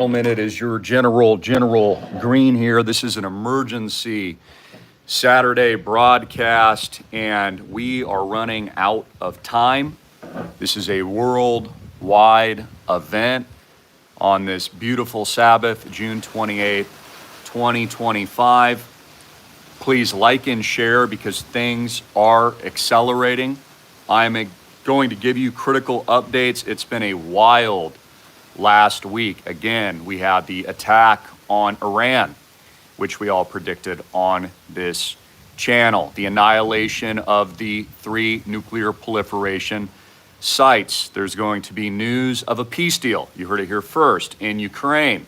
Gentlemen, it is your General Greene here. This is an emergency Saturday broadcast, and we are running out of time. This is a worldwide event on this beautiful Sabbath, June 28th, 2025. Please like and share because things are accelerating. I'm going to give you critical updates. It's been a wild last week. Again, we had the attack on Iran, which we all predicted on this channel. The annihilation of the 3 nuclear proliferation sites. There's going to be news of a peace deal. You heard it here first in Ukraine.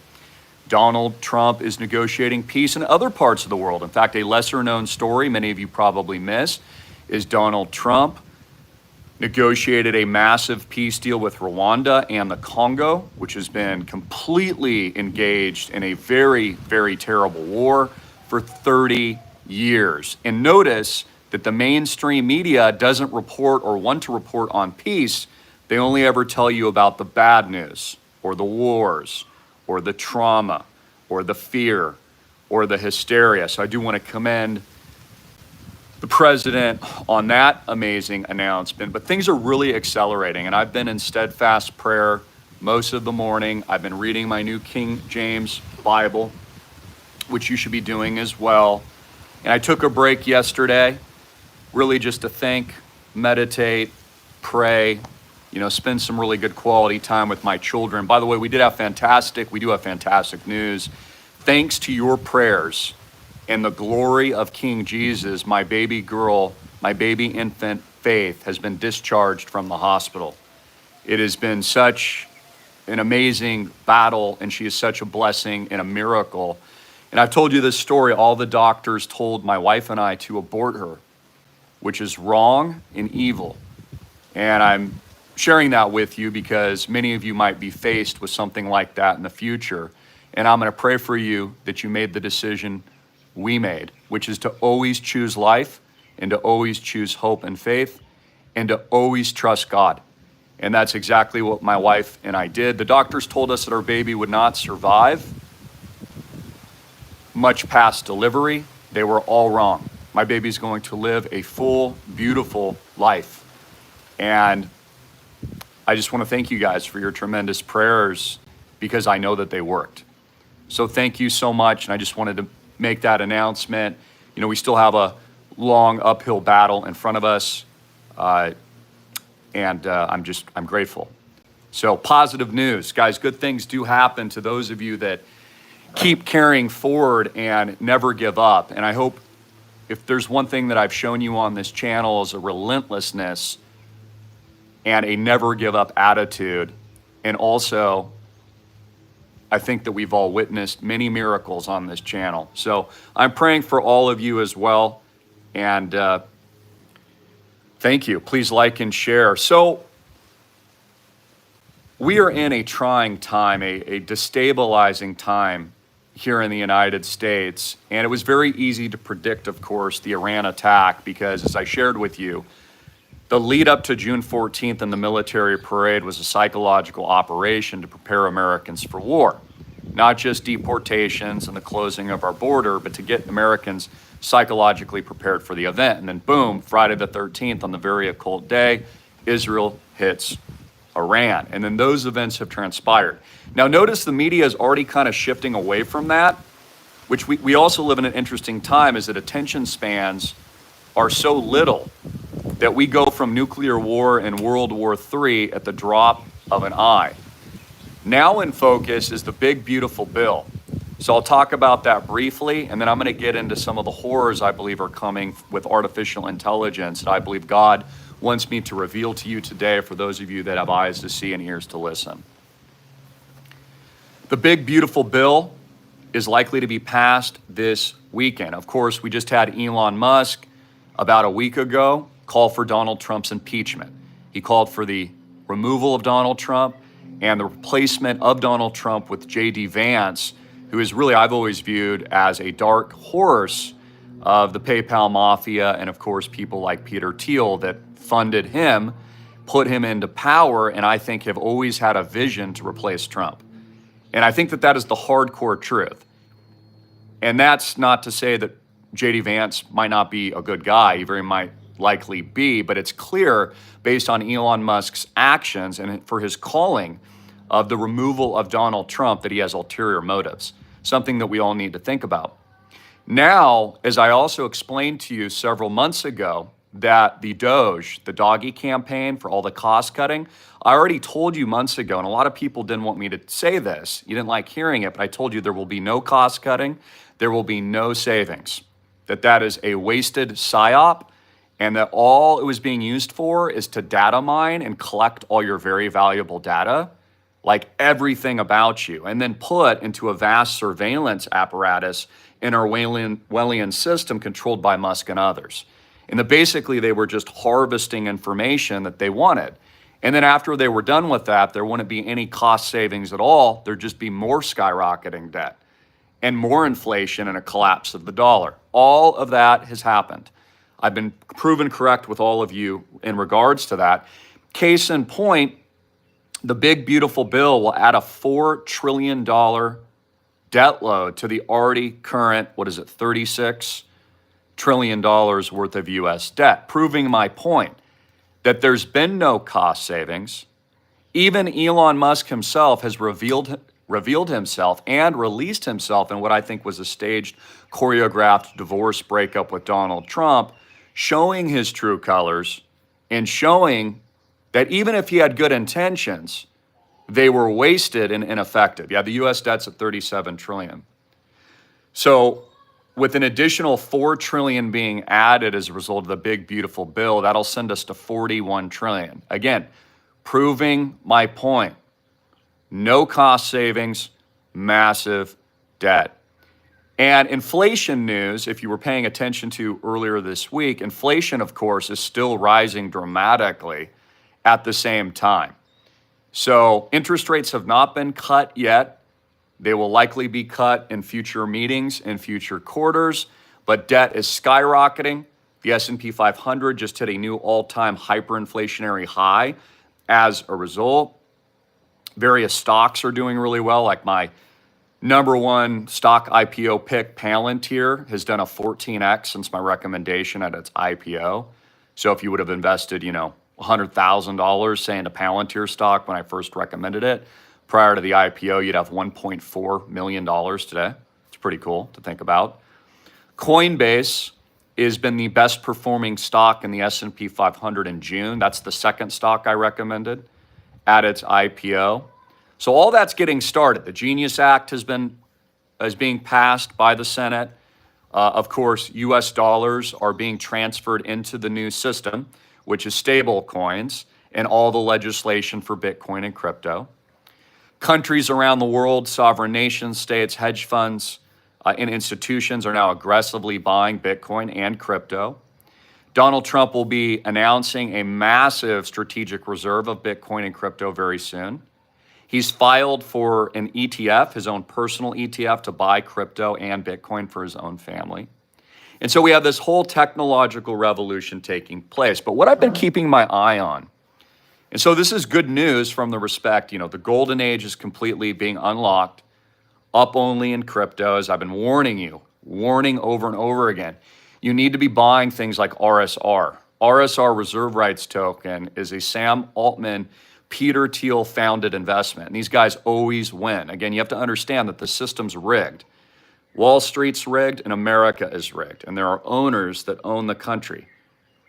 Donald Trump is negotiating peace in other parts of the world. In fact, a lesser known story many of you probably miss is Donald Trump negotiated a massive peace deal with Rwanda and the Congo, which has been completely engaged in a very, very terrible war for 30 years. And notice that the mainstream media doesn't report or want to report on peace. They only ever tell you about the bad news or the wars or the trauma or the fear or the hysteria. So I do want to commend the president on that amazing announcement, but things are really accelerating, and I've been in steadfast prayer most of the morning. I've been reading my new King James Bible, which you should be doing as well. And I took a break yesterday, really just to think, meditate, pray, spend some really good quality time with my children. By the way, we do have fantastic news. Thanks to your prayers and the glory of King Jesus, my baby girl, my baby infant Faith has been discharged from the hospital. It has been such an amazing battle, and she is such a blessing and a miracle. And I've told you this story. All the doctors told my wife and I to abort her, which is wrong and evil. And I'm sharing that with you because many of you might be faced with something like that in the future. And I'm going to pray for you that you made the decision we made, which is to always choose life and to always choose hope and faith and to always trust God. And that's exactly what my wife and I did. The doctors told us that our baby would not survive much past delivery. They were all wrong. My baby's going to live a full, beautiful life. And I just want to thank you guys for your tremendous prayers because I know that they worked. So thank you so much. And I just wanted to make that announcement. We still have a long uphill battle in front of us, and I'm grateful. So positive news, guys. Good things do happen to those of you that keep carrying forward and never give up. And I hope if there's one thing that I've shown you on this channel is a relentlessness and a never give up attitude, and also I think that we've all witnessed many miracles on this channel. So I'm praying for all of you as well. And thank you. Please like and share. So we are in a trying time, a destabilizing time here in the United States. And it was very easy to predict, of course, the Iran attack because, as I shared with you, the lead up to June 14th and the military parade was a psychological operation to prepare Americans for war. Not just deportations and the closing of our border, but to get Americans psychologically prepared for the event. And then boom, Friday the 13th, on the very occult day, Israel hits Iran. And then those events have transpired. Now notice the media is already kind of shifting away from that, which we also live in an interesting time, is that attention spans are so little that we go from nuclear war and World War III at the drop of an eye. Now in focus is the big, beautiful bill. So I'll talk about that briefly, and then I'm going to get into some of the horrors I believe are coming with artificial intelligence that I believe God wants me to reveal to you today for those of you that have eyes to see and ears to listen. The big, beautiful bill is likely to be passed this weekend. Of course, we just had Elon Musk about a week ago call for Donald Trump's impeachment. He called for the removal of Donald Trump and the replacement of Donald Trump with J.D. Vance, who is really, I've always viewed as a dark horse of the PayPal mafia and, of course, people like Peter Thiel that funded him, put him into power, and I think have always had a vision to replace Trump. And I think that that is the hardcore truth. And that's not to say that J.D. Vance might not be a good guy. He very might likely be, but it's clear based on Elon Musk's actions and for his calling of the removal of Donald Trump that he has ulterior motives, something that we all need to think about. Now, as I also explained to you several months ago, that the Doge, the doggy campaign for all the cost cutting, I already told you months ago, and a lot of people didn't want me to say this. You didn't like hearing it, but I told you there will be no cost cutting. There will be no savings. That is a wasted psyop, and that all it was being used for is to data mine and collect all your very valuable data, like everything about you, and then put into a vast surveillance apparatus in our Orwellian system controlled by Musk and others. And that basically they were just harvesting information that they wanted. And then after they were done with that, there wouldn't be any cost savings at all. There'd just be more skyrocketing debt and more inflation and a collapse of the dollar. All of that has happened. I've been proven correct with all of you in regards to that. Case in point, the big beautiful bill will add a $4 trillion debt load to the already current, $36 trillion worth of US debt, proving my point that there's been no cost savings. Even Elon Musk himself has revealed himself and released himself in what I think was a staged, choreographed divorce breakup with Donald Trump, showing his true colors and showing that even if he had good intentions, they were wasted and ineffective. Yeah, the US debt's at 37 trillion. So with an additional 4 trillion being added as a result of the big beautiful bill, that'll send us to 41 trillion. Again, proving my point. No cost savings, massive debt. And inflation news, if you were paying attention to earlier this week, inflation, of course, is still rising dramatically at the same time. So interest rates have not been cut yet. They will likely be cut in future meetings, in future quarters, but debt is skyrocketing. The S&P 500 just hit a new all-time hyperinflationary high as a result. Various stocks are doing really well, like my number one stock IPO pick, Palantir, has done a 14x since my recommendation at its IPO. So if you would have invested, $100,000, say, into Palantir stock when I first recommended it, prior to the IPO, you'd have $1.4 million today. It's pretty cool to think about. Coinbase has been the best performing stock in the S&P 500 in June. That's the second stock I recommended at its IPO. So all that's getting started. The Genius Act is being passed by the Senate. Of course, US dollars are being transferred into the new system, which is stable coins, and all the legislation for Bitcoin and crypto. Countries around the world, sovereign nations, states, hedge funds, and institutions are now aggressively buying Bitcoin and crypto. Donald Trump will be announcing a massive strategic reserve of Bitcoin and crypto very soon. He's filed for an ETF, his own personal ETF, to buy crypto and Bitcoin for his own family. And so we have this whole technological revolution taking place. But what I've been keeping my eye on, and so this is good news from the respect, the golden age is completely being unlocked, up only in crypto, as I've been warning over and over again. You need to be buying things like RSR. RSR, Reserve Rights Token, is a Sam Altman, Peter Thiel founded investment. And these guys always win. Again, you have to understand that the system's rigged. Wall Street's rigged and America is rigged. And there are owners that own the country.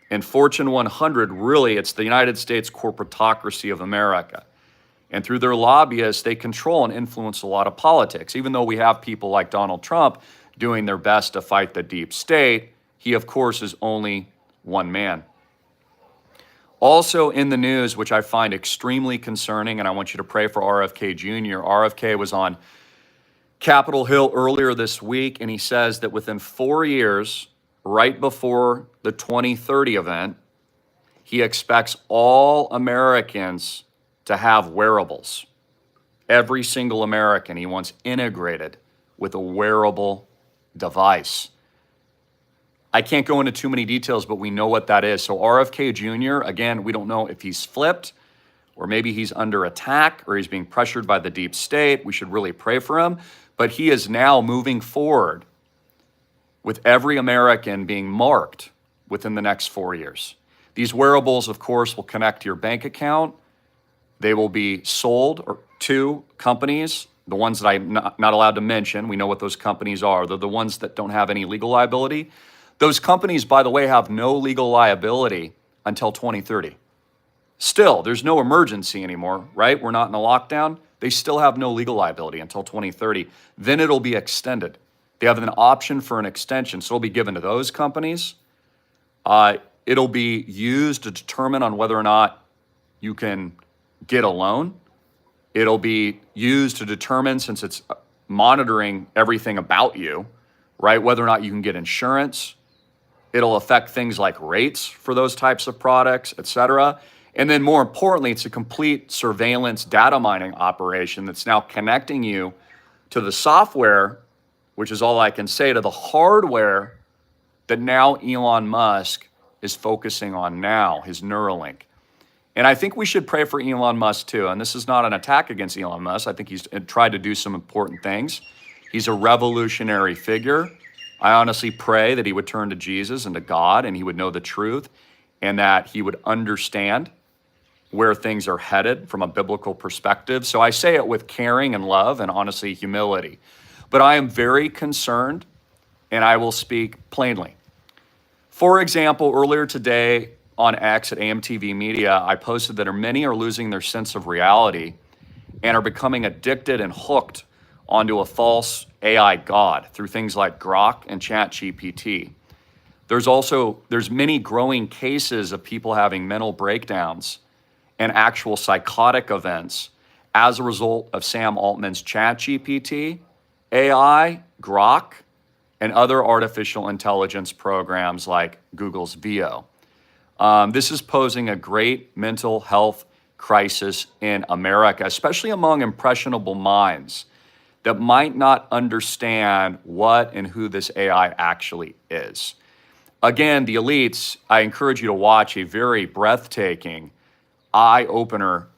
And Fortune 100, really, it's the United States corporatocracy of America. And through their lobbyists, they control and influence a lot of politics. Even though we have people like Donald Trump doing their best to fight the deep state, he, of course, is only one man. Also in the news, which I find extremely concerning, and I want you to pray for RFK Jr. RFK was on Capitol Hill earlier this week, and he says that within 4 years, right before the 2030 event, he expects all Americans to have wearables. Every single American he wants integrated with a wearable device. I can't go into too many details, but we know what that is. So RFK Jr., again, we don't know if he's flipped or maybe he's under attack, or he's being pressured by the deep state. We should really pray for him. But he is now moving forward with every American being marked within the next 4 years. These wearables, of course, will connect to your bank account. They will be sold to companies, the ones that I'm not allowed to mention. We know what those companies are. They're the ones that don't have any legal liability. Those companies, by the way, have no legal liability until 2030. Still, there's no emergency anymore, right? We're not in a lockdown. They still have no legal liability until 2030. Then it'll be extended. They have an option for an extension, so it'll be given to those companies. It'll be used to determine on whether or not you can get a loan. It'll be used to determine, since it's monitoring everything about you, right, whether or not you can get insurance. It'll affect things like rates for those types of products, et cetera. And then more importantly, it's a complete surveillance data mining operation that's now connecting you to the software, which is all I can say, to the hardware that now Elon Musk is focusing on now, his Neuralink. And I think we should pray for Elon Musk too. And this is not an attack against Elon Musk. I think he's tried to do some important things. He's a revolutionary figure. I honestly pray that he would turn to Jesus and to God, and he would know the truth, and that he would understand where things are headed from a biblical perspective. So I say it with caring and love and honestly humility. But I am very concerned, and I will speak plainly. For example, earlier today on X at AMTV Media, I posted that many are losing their sense of reality and are becoming addicted and hooked onto a false AI god through things like Grok and ChatGPT. There's many growing cases of people having mental breakdowns and actual psychotic events as a result of Sam Altman's ChatGPT, AI, Grok, and other artificial intelligence programs like Google's VO. This is posing a great mental health crisis in America, especially among impressionable minds that might not understand what and who this AI actually is. Again, the elites, I encourage you to watch a very breathtaking, eye-opener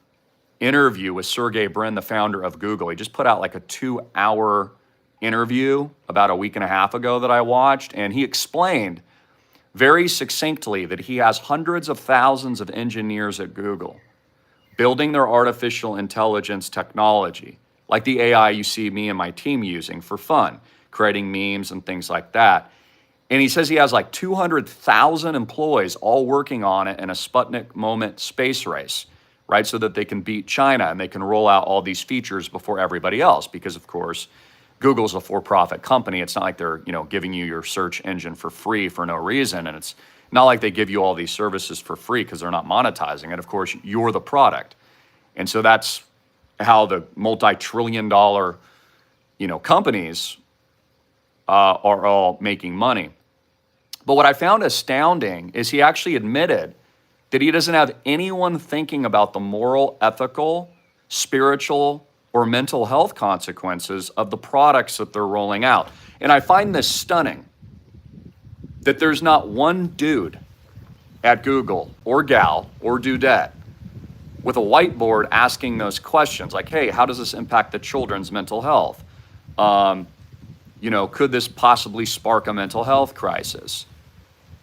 interview with Sergey Brin, the founder of Google. He just put out like a 2-hour interview about a week and a half ago that I watched, and he explained very succinctly that he has hundreds of thousands of engineers at Google building their artificial intelligence technology, like the AI you see me and my team using for fun, creating memes and things like that. And he says he has like 200,000 employees all working on it in a Sputnik moment space race, right? So that they can beat China and they can roll out all these features before everybody else. Because of course, Google's a for-profit company. It's not like they're, giving you your search engine for free for no reason. And it's not like they give you all these services for free because they're not monetizing it. Of course, you're the product. And so that's how the multi-trillion-dollar, companies are all making money. But what I found astounding is he actually admitted that he doesn't have anyone thinking about the moral, ethical, spiritual, or mental health consequences of the products that they're rolling out. And I find this stunning, that there's not one dude at Google or gal or dudette with a whiteboard asking those questions like, hey, how does this impact the children's mental health? Could this possibly spark a mental health crisis?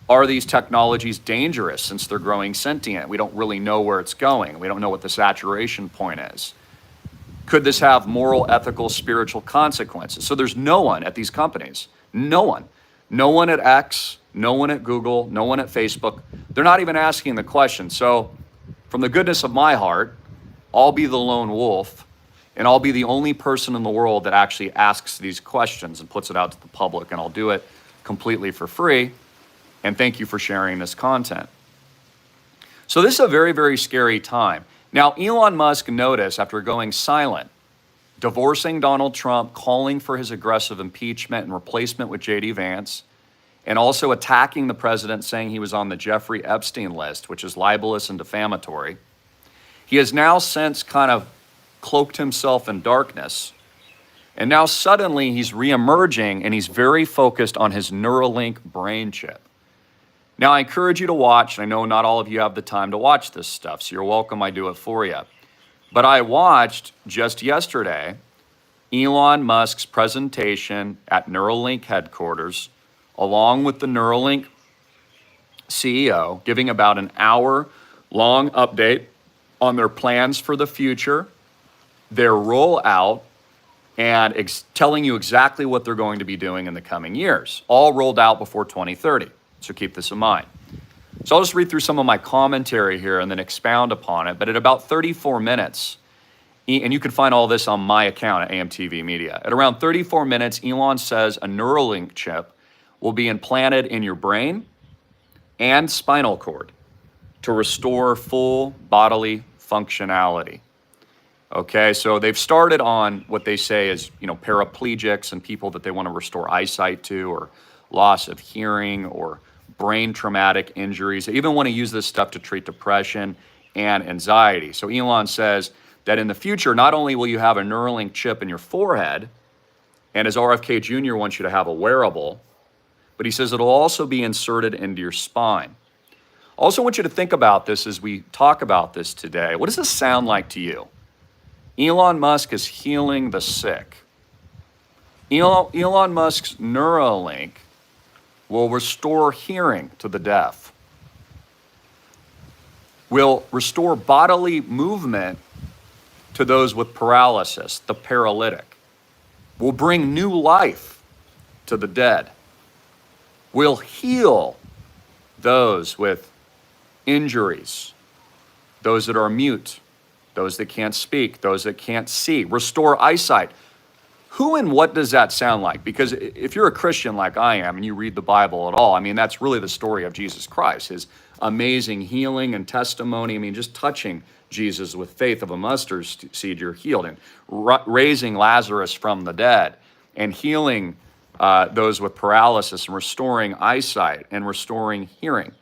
Are these technologies dangerous since they're growing sentient? We don't really know where it's going. We don't know what the saturation point is. Could this have moral, ethical, spiritual consequences? So there's no one at these companies. No one. No one at X, no one at Google, no one at Facebook. They're not even asking the question. So from the goodness of my heart, I'll be the lone wolf, and I'll be the only person in the world that actually asks these questions and puts it out to the public, and I'll do it completely for free. And thank you for sharing this content. So this is a very, very scary time. Now, Elon Musk, notice, after going silent, divorcing Donald Trump, calling for his aggressive impeachment and replacement with J.D. Vance, and also attacking the president, saying he was on the Jeffrey Epstein list, which is libelous and defamatory. He has now since kind of cloaked himself in darkness. And now suddenly he's reemerging, and he's very focused on his Neuralink brain chip. Now, I encourage you to watch, and I know not all of you have the time to watch this stuff, so you're welcome, I do it for you. But I watched just yesterday Elon Musk's presentation at Neuralink headquarters, along with the Neuralink CEO, giving about an hour-long update on their plans for the future, their rollout, and telling you exactly what they're going to be doing in the coming years, all rolled out before 2030. So keep this in mind. So I'll just read through some of my commentary here and then expound upon it. But at about 34 minutes, and you can find all this on my account at AMTV Media. At around 34 minutes, Elon says a Neuralink chip will be implanted in your brain and spinal cord to restore full bodily functionality. Okay, so they've started on what they say is, paraplegics and people that they want to restore eyesight to, or loss of hearing, or brain traumatic injuries. They even want to use this stuff to treat depression and anxiety. So Elon says that in the future, not only will you have a Neuralink chip in your forehead, and as RFK Jr. wants you to have a wearable, but he says it'll also be inserted into your spine. Also want you to think about this as we talk about this today. What does this sound like to you? Elon Musk is healing the sick. Elon Musk's Neuralink will restore hearing to the deaf, will restore bodily movement to those with paralysis, the paralytic, will bring new life to the dead, will heal those with injuries, those that are mute, those that can't speak, those that can't see, restore eyesight. Who and what does that sound like? Because if you're a Christian like I am and you read the Bible at all, that's really the story of Jesus Christ, his amazing healing and testimony. Just touching Jesus with faith of a mustard seed, you're healed, and raising Lazarus from the dead, and healing those with paralysis, and restoring eyesight, and restoring hearing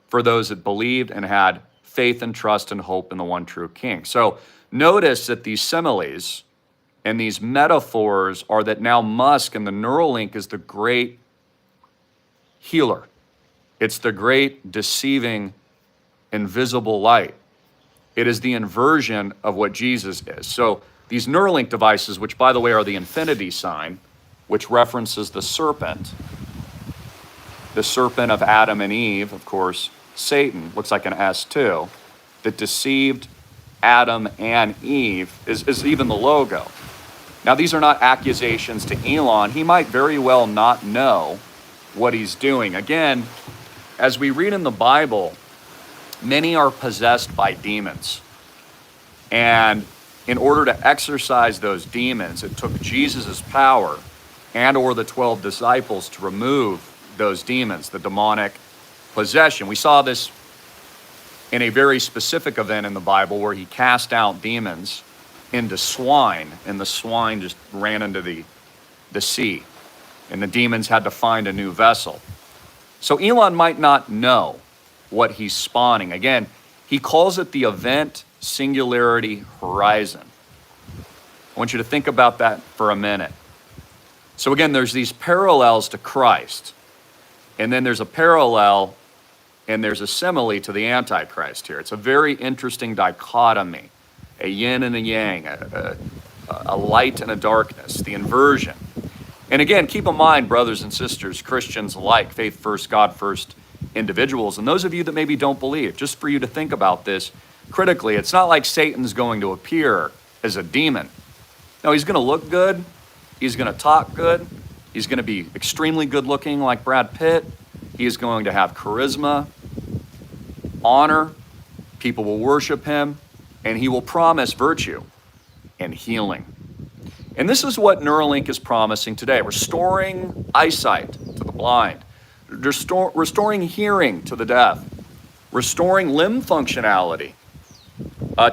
for those that believed and had faith and trust and hope in the one true King. So notice that these similes and these metaphors are that now Musk and the Neuralink is the great healer. It's the great deceiving invisible light. It is the inversion of what Jesus is. So these Neuralink devices, which by the way are the infinity sign, which references the serpent of Adam and Eve, of course, Satan, looks like an S too, that deceived Adam and Eve is even the logo. Now, these are not accusations to Elon. He might very well not know what he's doing. Again, as we read in the Bible, many are possessed by demons. And in order to exorcise those demons, it took Jesus' power and or the 12 disciples to remove those demons, the demonic possession. We saw this in a very specific event in the Bible where he cast out demons into swine, and the swine just ran into the sea, and the demons had to find a new vessel. So Elon might not know what he's spawning. Again, he calls it the event singularity horizon. I want you to think about that for a minute. So again, there's these parallels to Christ, and then there's a parallel and there's a simile to the Antichrist here. It's a very interesting dichotomy, a yin and a yang, a light and a darkness, the inversion. And again, keep in mind, brothers and sisters, Christians alike, faith first, God first individuals, and those of you that maybe don't believe, just for you to think about this critically, it's not like Satan's going to appear as a demon. No, he's going to look good. He's going to talk good. He's going to be extremely good looking like Brad Pitt. He is going to have charisma, honor. People will worship him, and he will promise virtue and healing. And this is what Neuralink is promising today, restoring eyesight to the blind, restoring hearing to the deaf, restoring limb functionality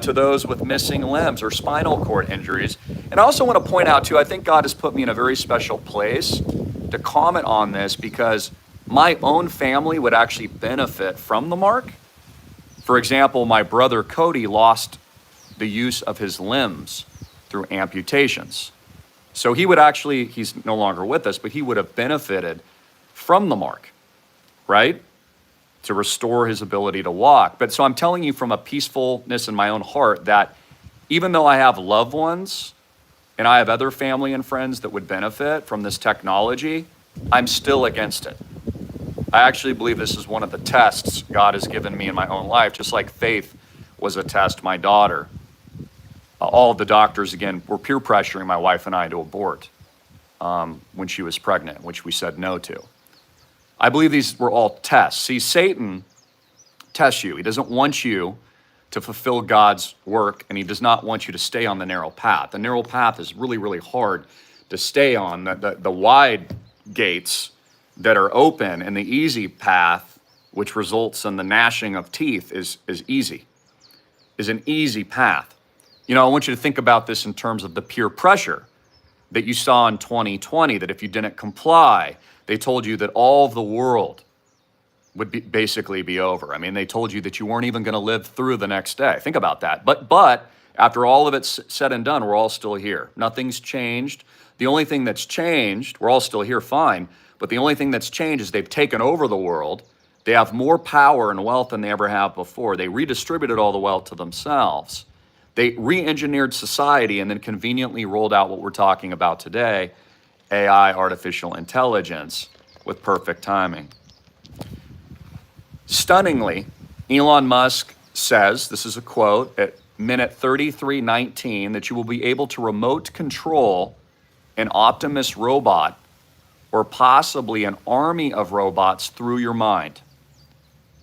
to those with missing limbs or spinal cord injuries. And I also want to point out too, I think God has put me in a very special place to comment on this because my own family would actually benefit from the mark. For example, my brother Cody lost the use of his limbs through amputations. So he would actually, he's no longer with us, but he would have benefited from the mark, right? to restore his ability to walk. But so I'm telling you from a peacefulness in my own heart that even though I have loved ones and I have other family and friends that would benefit from this technology, I'm still against it. I actually believe this is one of the tests God has given me in my own life, just like faith was a test, my daughter. All of the doctors, again, were peer pressuring my wife and I to abort when she was pregnant, which we said no to. I believe these were all tests. See, Satan tests you. He doesn't want you to fulfill God's work, and he does not want you to stay on the narrow path. The narrow path is really, really hard to stay on. The wide gates that are open and the easy path, which results in the gnashing of teeth, is an easy path. You know, I want you to think about this in terms of the peer pressure that you saw in 2020, that if you didn't comply, they told you that all of the world would basically be over. I mean, they told you that you weren't even going to live through the next day. Think about that. But after all of it's said and done, we're all still here. Nothing's changed. The only thing that's changed, we're all still here, fine, but the only thing that's changed is they've taken over the world. They have more power and wealth than they ever have before. They redistributed all the wealth to themselves. They re-engineered society and then conveniently rolled out what we're talking about today, AI, artificial intelligence, with perfect timing. Stunningly, Elon Musk says, this is a quote, at minute 33:19, that you will be able to remote control an Optimus robot or possibly an army of robots through your mind.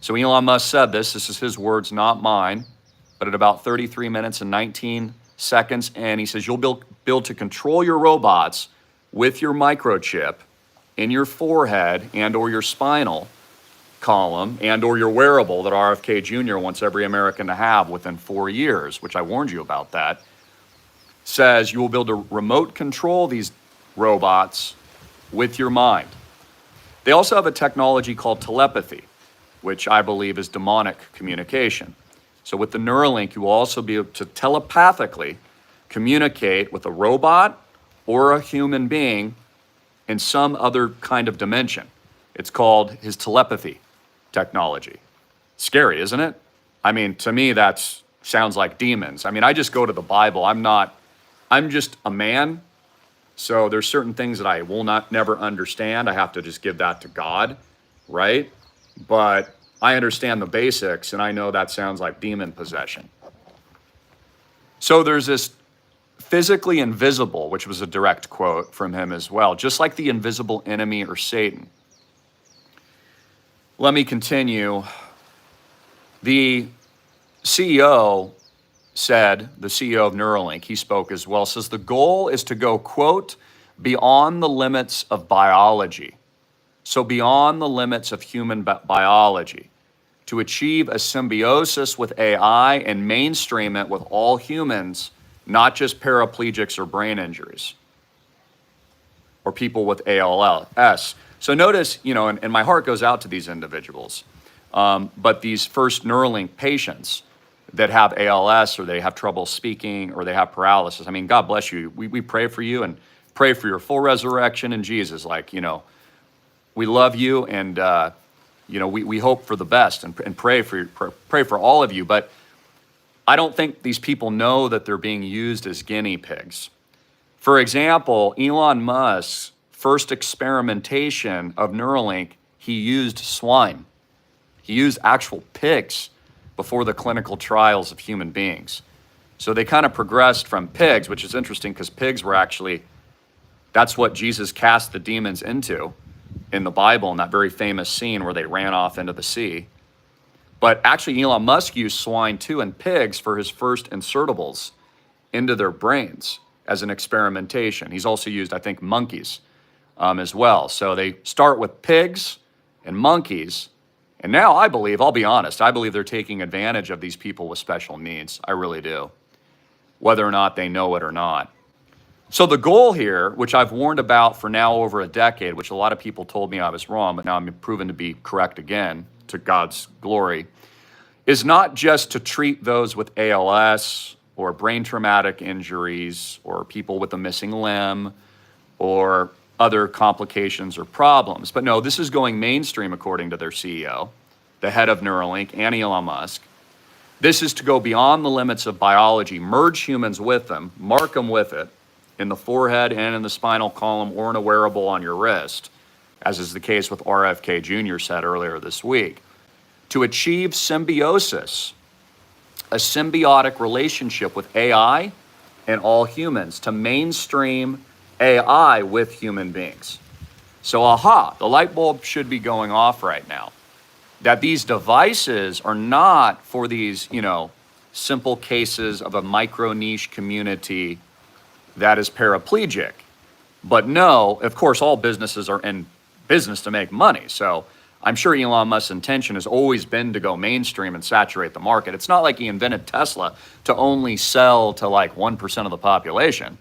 So Elon Musk said this is his words, not mine, but at about 33 minutes and 19 seconds, and he says you'll be able to control your robots with your microchip in your forehead and or your spinal column and or your wearable that RFK Jr. wants every American to have within 4 years, which I warned you about that, says you will be able to remote control these robots with your mind. They also have a technology called telepathy, which I believe is demonic communication. So with the Neuralink, you will also be able to telepathically communicate with a robot or a human being in some other kind of dimension. It's called his telepathy technology. Scary, isn't it? I mean, to me, that sounds like demons. I mean, I just go to the Bible. I'm just a man. So there's certain things that I will never understand. I have to just give that to God, right? But I understand the basics, and I know that sounds like demon possession. So there's this physically invisible, which was a direct quote from him as well, just like the invisible enemy or Satan. Let me continue. The CEO said, the CEO of Neuralink, he spoke as well, says the goal is to go, quote, beyond the limits of biology. So beyond the limits of human biology, to achieve a symbiosis with AI and mainstream it with all humans, not just paraplegics or brain injuries or people with ALS. So notice, you know, and my heart goes out to these individuals, but these first Neuralink patients that have ALS or they have trouble speaking or they have paralysis, I mean, God bless you. We pray for you and pray for your full resurrection in Jesus. Like, you know, we love you and, you know, we hope for the best and pray for all of you. But I don't think these people know that they're being used as guinea pigs. For example, Elon Musk's first experimentation of Neuralink, he used swine. He used actual pigs before the clinical trials of human beings. So they kind of progressed from pigs, which is interesting because pigs were actually, that's what Jesus cast the demons into in the Bible in that very famous scene where they ran off into the sea. But actually Elon Musk used swine too and pigs for his first insertables into their brains as an experimentation. He's also used, I think, monkeys as well. So they start with pigs and monkeys. And now I believe, I'll be honest, I believe they're taking advantage of these people with special needs. I really do, whether or not they know it or not. So the goal here, which I've warned about for now over a decade, which a lot of people told me I was wrong, but now I'm proven to be correct again, to God's glory, is not just to treat those with ALS or brain traumatic injuries or people with a missing limb or other complications or problems. But no, this is going mainstream according to their CEO. the head of Neuralink, and Elon Musk. This is to go beyond the limits of biology, merge humans with them, mark them with it in the forehead and in the spinal column or in a wearable on your wrist, as is the case with RFK Jr. said earlier this week, to achieve symbiosis, a symbiotic relationship with AI and all humans, to mainstream AI with human beings. So, the light bulb should be going off right now. That these devices are not for these, simple cases of a micro niche community that is paraplegic. But no, of course, all businesses are in business to make money. So I'm sure Elon Musk's intention has always been to go mainstream and saturate the market. It's not like he invented Tesla to only sell to like 1% of the population.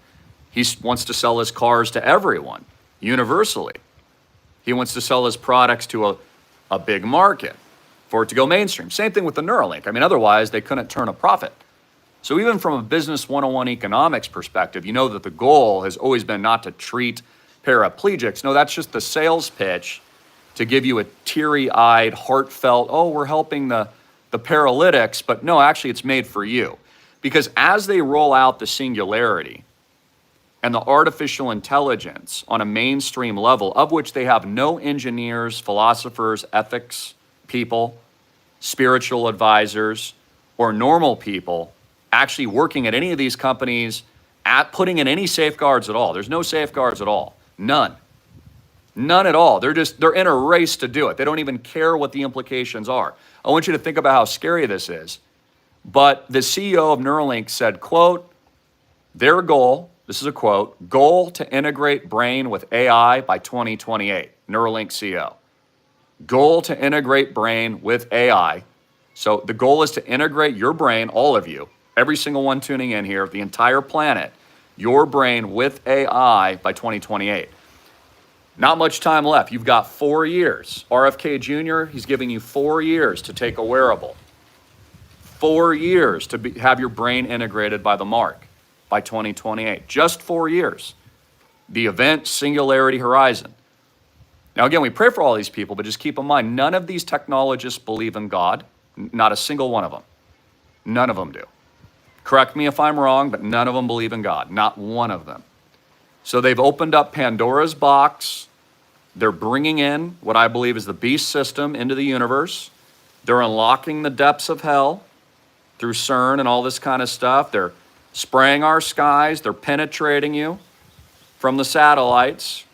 He wants to sell his cars to everyone, universally. He wants to sell his products to a big market for it to go mainstream. Same thing with the Neuralink. I mean, otherwise they couldn't turn a profit. So even from a business 101 economics perspective, you know that the goal has always been not to treat paraplegics. No, that's just the sales pitch to give you a teary-eyed, heartfelt, oh, we're helping the paralytics, but no, actually it's made for you. Because as they roll out the singularity and the artificial intelligence on a mainstream level, of which they have no engineers, philosophers, ethics people, spiritual advisors, or normal people actually working at any of these companies at putting in any safeguards at all. There's no safeguards at all. None. None at all. They're in a race to do it. They don't even care what the implications are. I want you to think about how scary this is. But the CEO of Neuralink said, quote, their goal, this is a quote, goal to integrate brain with AI by 2028, Neuralink CEO. Goal to integrate brain with AI. So the goal is to integrate your brain, all of you, every single one tuning in here, the entire planet, your brain with AI by 2028. Not much time left. You've got 4 years. RFK Jr., he's giving you 4 years to take a wearable. 4 years to have your brain integrated by the mark by 2028. Just 4 years. The event Singularity Horizon. Now, again, we pray for all these people, but just keep in mind, none of these technologists believe in God. Not a single one of them. None of them do. Correct me if I'm wrong, but none of them believe in God. Not one of them. So they've opened up Pandora's box. They're bringing in what I believe is the beast system into the universe. They're unlocking the depths of hell through CERN and all this kind of stuff. They're spraying our skies. They're penetrating you from the satellites.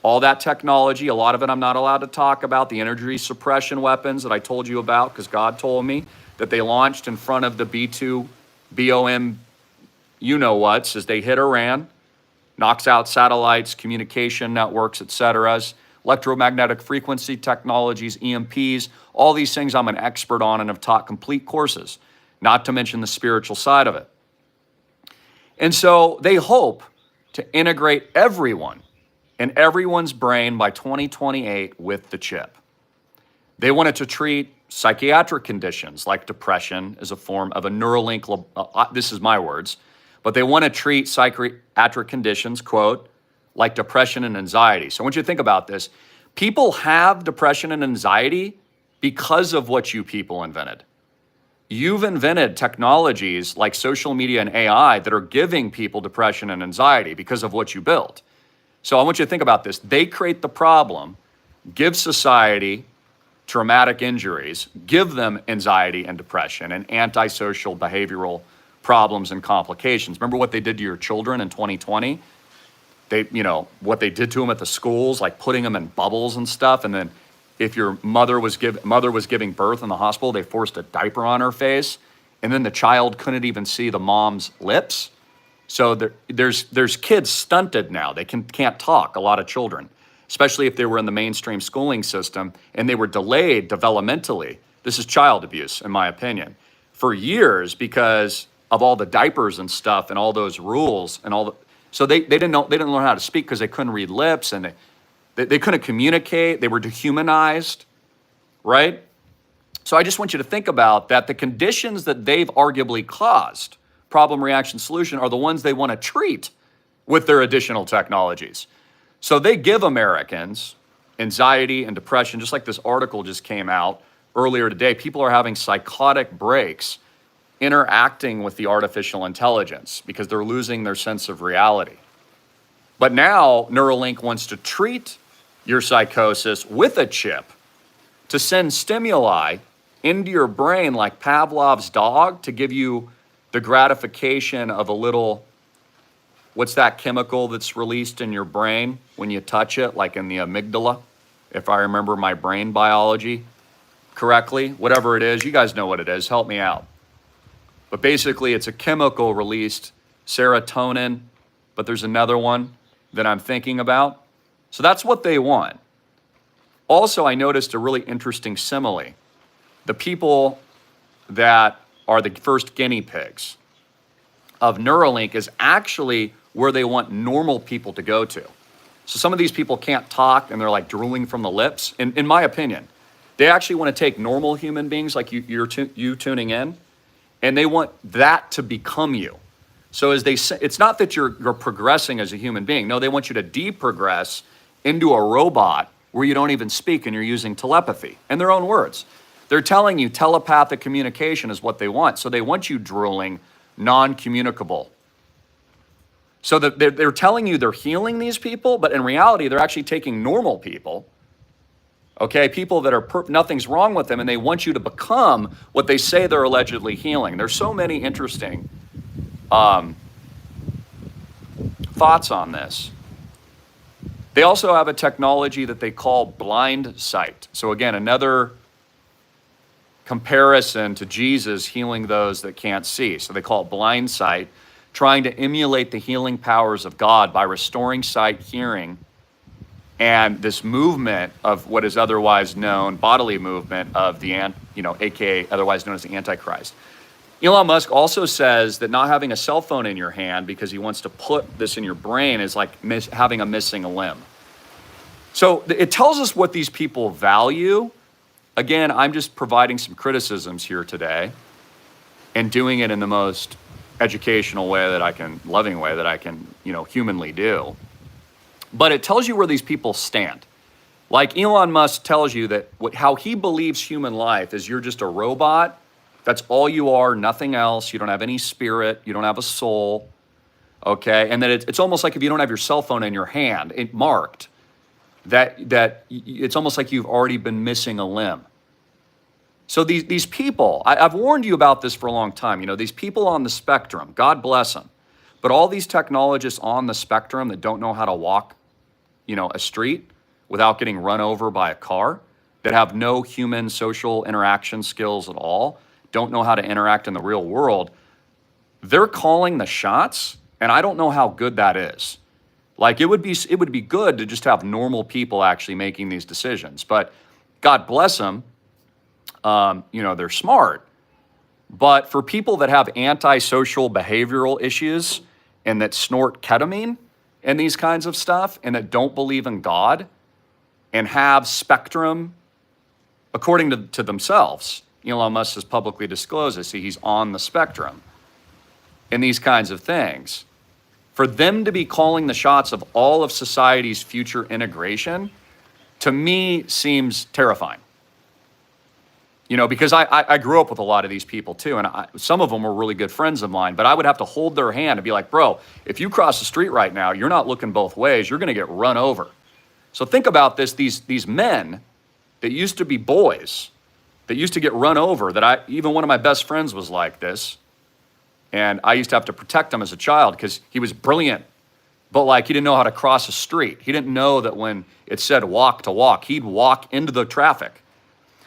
All that technology, a lot of it I'm not allowed to talk about, the energy suppression weapons that I told you about because God told me that they launched in front of the B-2 BOM you-know-whats as they hit Iran, knocks out satellites, communication networks, etc., electromagnetic frequency technologies, EMPs, all these things I'm an expert on and have taught complete courses, not to mention the spiritual side of it. And so they hope to integrate everyone in everyone's brain by 2028 with the chip. They wanted to treat psychiatric conditions like depression as a form of a Neuralink, this is my words, but they want to treat psychiatric conditions, quote, like depression and anxiety. So I want you to think about this. People have depression and anxiety because of what you people invented. You've invented technologies like social media and AI that are giving people depression and anxiety because of what you built. So I want you to think about this. They create the problem, give society traumatic injuries, give them anxiety and depression and antisocial behavioral problems and complications. Remember what they did to your children in 2020? What they did to them at the schools, like putting them in bubbles and stuff. And then if your mother was giving birth in the hospital, they forced a diaper on her face. And then the child couldn't even see the mom's lips. So there's kids stunted now. They can't talk, a lot of children, especially if they were in the mainstream schooling system and they were delayed developmentally. This is child abuse, in my opinion, for years because of all the diapers and stuff and all those rules and all the. So they didn't learn how to speak because they couldn't read lips and they couldn't communicate. They were dehumanized, right? So I just want you to think about that. The conditions that they've arguably caused, problem, reaction, solution, are the ones they want to treat with their additional technologies. So they give Americans anxiety and depression, just like this article just came out earlier today, people are having psychotic breaks interacting with the artificial intelligence because they're losing their sense of reality. But now Neuralink wants to treat your psychosis with a chip to send stimuli into your brain like Pavlov's dog to give you the gratification of a little, what's that chemical that's released in your brain when you touch it, like in the amygdala, if I remember my brain biology correctly, whatever it is, you guys know what it is, help me out. But basically it's a chemical released, serotonin, but there's another one that I'm thinking about. So that's what they want. Also, I noticed a really interesting simile. The people that are the first guinea pigs of Neuralink is actually where they want normal people to go to. So some of these people can't talk and they're like drooling from the lips. In my opinion, they actually want to take normal human beings like you tuning in, and they want that to become you. So as they say, it's not that you're progressing as a human being. No, they want you to deprogress into a robot where you don't even speak and you're using telepathy in their own words. They're telling you telepathic communication is what they want. So they want you drooling, non-communicable. So that they're telling you they're healing these people, but in reality, they're actually taking normal people, okay, people that are nothing's wrong with them, and they want you to become what they say they're allegedly healing. There's so many interesting thoughts on this. They also have a technology that they call blind sight. So again, another comparison to Jesus healing those that can't see. So they call it blind sight, trying to emulate the healing powers of God by restoring sight, hearing, and this movement of what is otherwise known, bodily movement of the, AKA otherwise known as the Antichrist. Elon Musk also says that not having a cell phone in your hand because he wants to put this in your brain is like having a missing a limb. So it tells us what these people value. Again, I'm just providing some criticisms here today and doing it in the most educational way that I can, loving way that I can, humanly do. But it tells you where these people stand. Like Elon Musk tells you that how he believes human life is you're just a robot. That's all you are, nothing else. You don't have any spirit. You don't have a soul. Okay? And that it's almost like if you don't have your cell phone in your hand, it marked, that it's almost like you've already been missing a limb. So these people, I've warned you about this for a long time. These people on the spectrum, God bless them. But all these technologists on the spectrum that don't know how to walk, a street without getting run over by a car, that have no human social interaction skills at all, don't know how to interact in the real world, they're calling the shots, and I don't know how good that is. Like it would be good to just have normal people actually making these decisions. But God bless them, they're smart. But for people that have antisocial behavioral issues and that snort ketamine and these kinds of stuff and that don't believe in God and have spectrum, according to themselves, Elon Musk has publicly disclosed this. See, he's on the spectrum and these kinds of things. For them to be calling the shots of all of society's future integration, to me, seems terrifying. Because I grew up with a lot of these people too, and some of them were really good friends of mine, but I would have to hold their hand and be like, bro, if you cross the street right now, you're not looking both ways, you're gonna get run over. So think about this, these men that used to be boys, that used to get run over, even one of my best friends was like this, and I used to have to protect him as a child because he was brilliant, but he didn't know how to cross a street. He didn't know that when it said walk to walk, he'd walk into the traffic.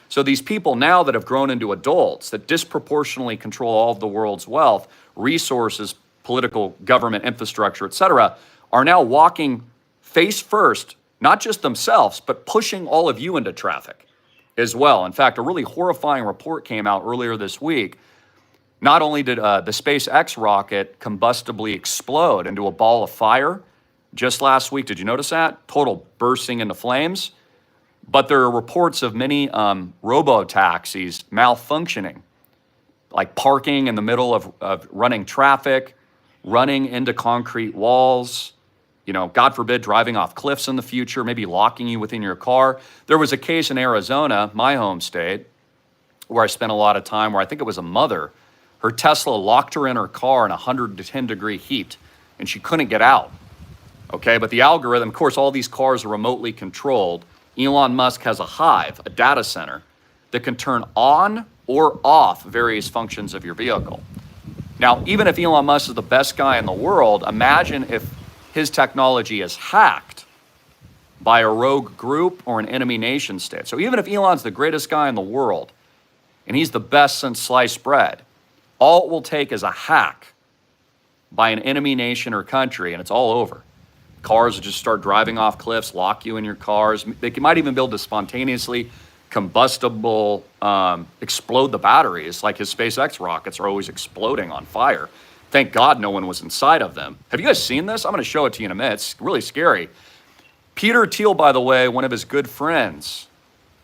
So these people now that have grown into adults that disproportionately control all of the world's wealth, resources, political, government, infrastructure, et cetera, are now walking face first, not just themselves, but pushing all of you into traffic as well. In fact, a really horrifying report came out earlier this week. Not only did the SpaceX rocket combustibly explode into a ball of fire just last week, did you notice that? Total bursting into flames. But there are reports of many robo-taxis malfunctioning, like parking in the middle of running traffic, running into concrete walls, God forbid, driving off cliffs in the future, maybe locking you within your car. There was a case in Arizona, my home state, where I spent a lot of time, where I think it was a mother. Her Tesla locked her in her car in 110-degree heat, and she couldn't get out. Okay, but the algorithm, of course, all these cars are remotely controlled. Elon Musk has a hive, a data center, that can turn on or off various functions of your vehicle. Now, even if Elon Musk is the best guy in the world, imagine if his technology is hacked by a rogue group or an enemy nation state. So even if Elon's the greatest guy in the world, and he's the best since sliced bread, all it will take is a hack by an enemy nation or country, and it's all over. Cars will just start driving off cliffs, lock you in your cars. They might even be able to spontaneously combustible, explode the batteries, like his SpaceX rockets are always exploding on fire. Thank God no one was inside of them. Have you guys seen this? I'm going to show it to you in a minute. It's really scary. Peter Thiel, by the way, one of his good friends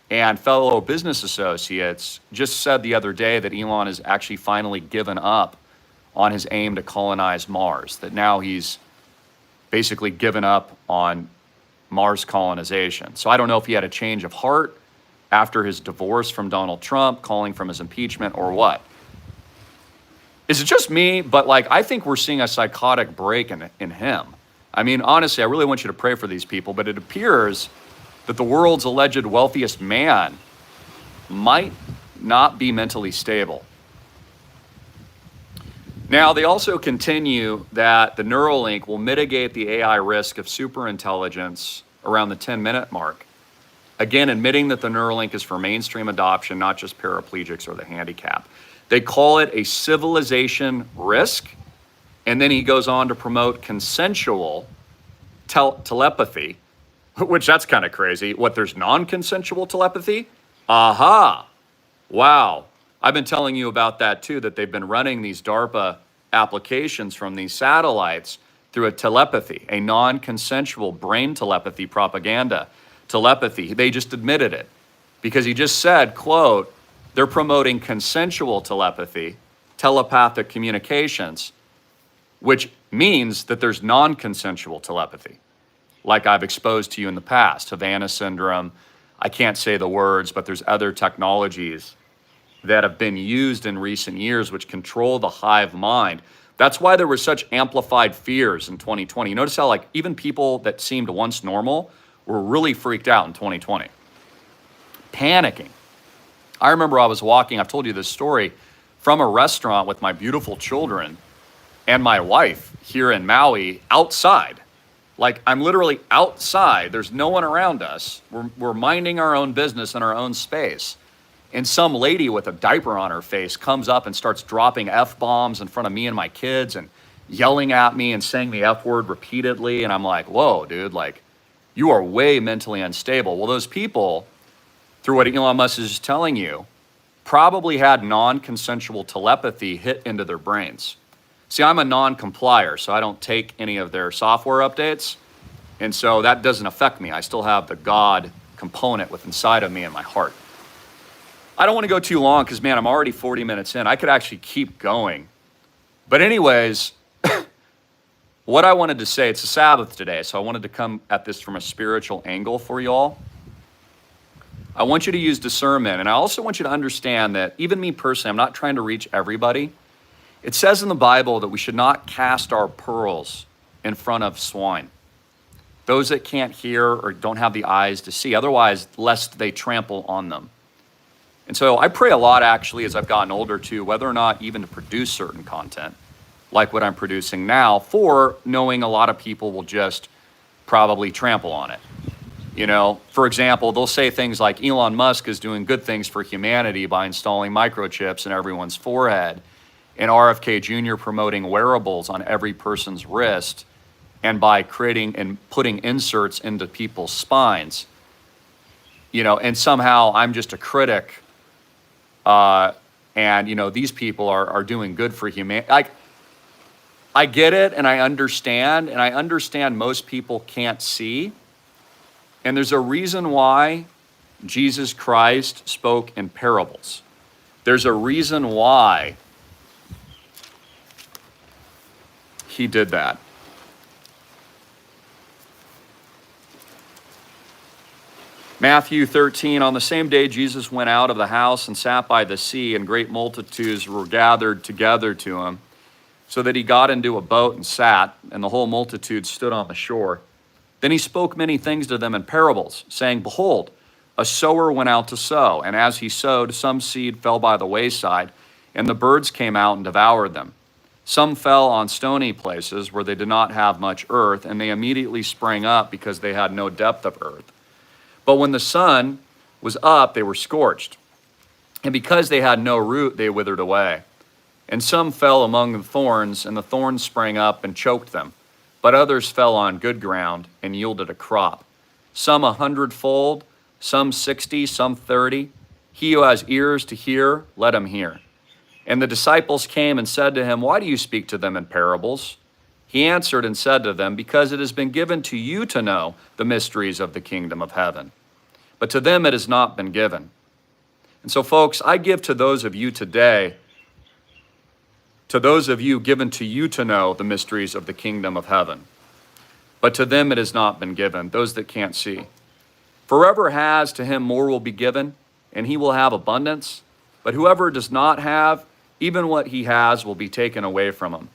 and fellow business associates, just said the other day that Elon has actually finally given up on his aim to colonize Mars, that now he's basically given up on Mars colonization. So I don't know if he had a change of heart after his divorce from Donald Trump, calling from his impeachment, or what. Is it just me? But like, I think we're seeing a psychotic break in him. I mean, honestly, I really want you to pray for these people, but it appears that the world's alleged wealthiest man might not be mentally stable. Now, they also continue that the Neuralink will mitigate the AI risk of superintelligence around the 10-minute mark. Again, admitting that the Neuralink is for mainstream adoption, not just paraplegics or the handicapped. They call it a civilization risk. And then he goes on to promote consensual telepathy, which that's kind of crazy. What, there's non-consensual telepathy? Aha. Wow. I've been telling you about that too, that they've been running these DARPA applications from these satellites through a telepathy, a non-consensual brain telepathy propaganda telepathy. They just admitted it because he just said, quote, they're promoting consensual telepathy, telepathic communications, which means that there's non-consensual telepathy, like I've exposed to you in the past, Havana syndrome. I can't say the words, but there's other technologies that have been used in recent years which control the hive mind. That's why there were such amplified fears in 2020. You notice how like even people that seemed once normal were really freaked out in 2020, panicking. I remember I was walking, I've told you this story, from a restaurant with my beautiful children and my wife here in Maui outside. Like I'm literally outside, there's no one around us. We're minding our own business in our own space. And some lady with a diaper on her face comes up and starts dropping F-bombs in front of me and my kids and yelling at me and saying the F word repeatedly. And I'm like, whoa, dude, like you are way mentally unstable. Well, those people, through what Elon Musk is telling you, probably had non-consensual telepathy hit into their brains. See, I'm a non-complier, so I don't take any of their software updates. And so that doesn't affect me. I still have the God component with inside of me in my heart. I don't want to go too long because, man, I'm already 40 minutes in. I could actually keep going. But anyways, what I wanted to say, it's a Sabbath today, so I wanted to come at this from a spiritual angle for you all. I want you to use discernment, and I also want you to understand that even me personally, I'm not trying to reach everybody. It says in the Bible that we should not cast our pearls in front of swine, those that can't hear or don't have the eyes to see, otherwise, lest they trample on them. And so I pray a lot, actually, as I've gotten older, too, whether or not even to produce certain content, like what I'm producing now, for knowing a lot of people will just probably trample on it. You know, for example, they'll say things like Elon Musk is doing good things for humanity by installing microchips in everyone's forehead, and RFK Jr. promoting wearables on every person's wrist, and by creating and putting inserts into people's spines. You know, and somehow I'm just a critic. And, you know, these people are doing good for humanity. I get it, and I understand most people can't see. And there's a reason why Jesus Christ spoke in parables. There's a reason why he did that. Matthew 13, on the same day Jesus went out of the house and sat by the sea, and great multitudes were gathered together to him, so that he got into a boat and sat, and the whole multitude stood on the shore. Then he spoke many things to them in parables, saying, Behold, a sower went out to sow, and as he sowed, some seed fell by the wayside, and the birds came out and devoured them. Some fell on stony places where they did not have much earth, and they immediately sprang up because they had no depth of earth. But when the sun was up, they were scorched, and because they had no root, they withered away. And some fell among the thorns, and the thorns sprang up and choked them. But others fell on good ground and yielded a crop, some 100-fold, some 60, some 30. He who has ears to hear, let him hear. And the disciples came and said to him, Why do you speak to them in parables? He answered and said to them, Because it has been given to you to know the mysteries of the kingdom of heaven, but to them it has not been given. And so, folks, I give to those of you today, to those of you given to you to know the mysteries of the kingdom of heaven, but to them it has not been given, those that can't see. For whoever has, to him more will be given, and he will have abundance. But whoever does not have, even what he has will be taken away from him.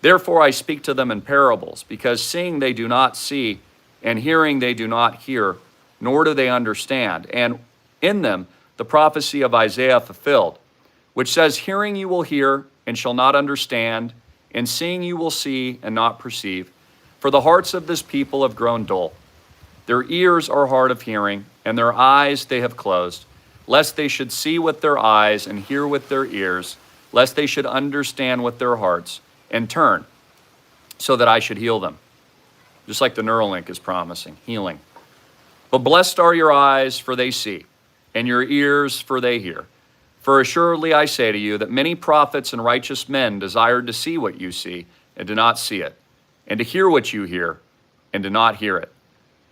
Therefore I speak to them in parables, because seeing they do not see, and hearing they do not hear, nor do they understand. And in them the prophecy of Isaiah fulfilled, which says, Hearing you will hear, and shall not understand, and seeing you will see, and not perceive. For the hearts of this people have grown dull. Their ears are hard of hearing, and their eyes they have closed, lest they should see with their eyes, and hear with their ears, lest they should understand with their hearts, and turn, so that I should heal them. Just like the Neuralink is promising, healing. But blessed are your eyes, for they see, and your ears, for they hear. For assuredly I say to you that many prophets and righteous men desired to see what you see, and do not see it, and to hear what you hear, and do not hear it.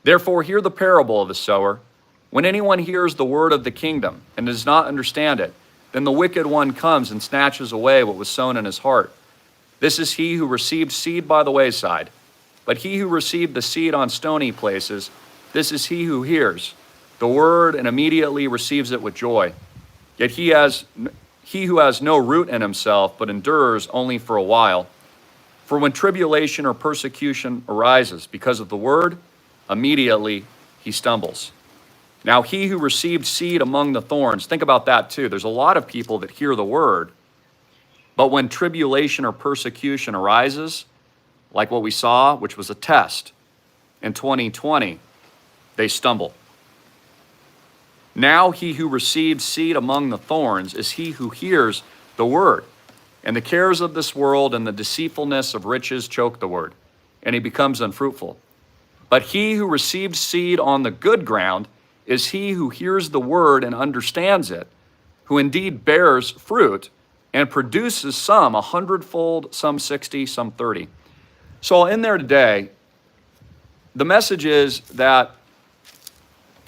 Therefore hear the parable of the sower. When anyone hears the word of the kingdom, and does not understand it, then the wicked one comes and snatches away what was sown in his heart. This is he who received seed by the wayside. But he who received the seed on stony places, this is he who hears the word and immediately receives it with joy. Yet he who has no root in himself, but endures only for a while. For when tribulation or persecution arises because of the word, immediately he stumbles. Now he who received seed among the thorns, think about that too. There's a lot of people that hear the word, but when tribulation or persecution arises, like what we saw, which was a test in 2020, they stumble. Now he who received seed among the thorns is he who hears the word, and the cares of this world and the deceitfulness of riches choke the word, and he becomes unfruitful. But he who received seed on the good ground is he who hears the word and understands it, who indeed bears fruit and produces some 100-fold, some 60, some 30. So in there today, the message is that,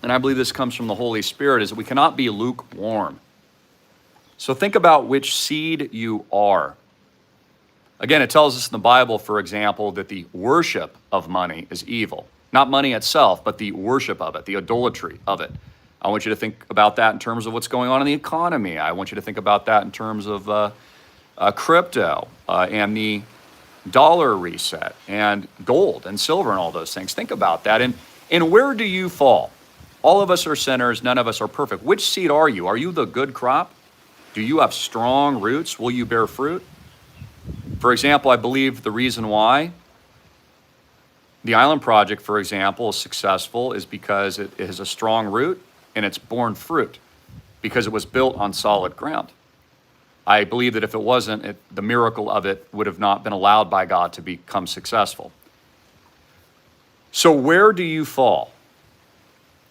and I believe this comes from the Holy Spirit, is that we cannot be lukewarm. So think about which seed you are. Again, it tells us in the Bible, for example, that the worship of money is evil. Not money itself, but the worship of it, the idolatry of it. I want you to think about that in terms of what's going on in the economy. I want you to think about that in terms of crypto and the dollar reset and gold and silver and all those things. Think about that. And where do you fall? All of us are sinners. None of us are perfect. Which seed are you? Are you the good crop? Do you have strong roots? Will you bear fruit? For example, I believe the reason why the Island Project, for example, is successful is because it has a strong root and it's borne fruit because it was built on solid ground. I believe that if it wasn't, the miracle of it would have not been allowed by God to become successful. So where do you fall?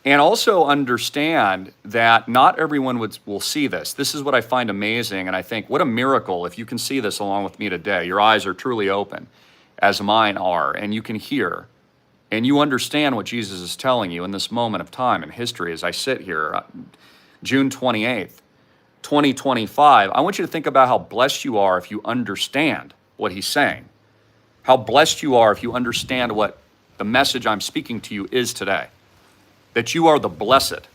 And also understand that not everyone will see this. This is what I find amazing, and I think, what a miracle if you can see this along with me today. Your eyes are truly open, as mine are, and you can hear, and you understand what Jesus is telling you in this moment of time in history as I sit here, June 28th, 2025. I want you to think about how blessed you are if you understand what he's saying. How blessed you are if you understand what the message I'm speaking to you is today. that you are the blessed,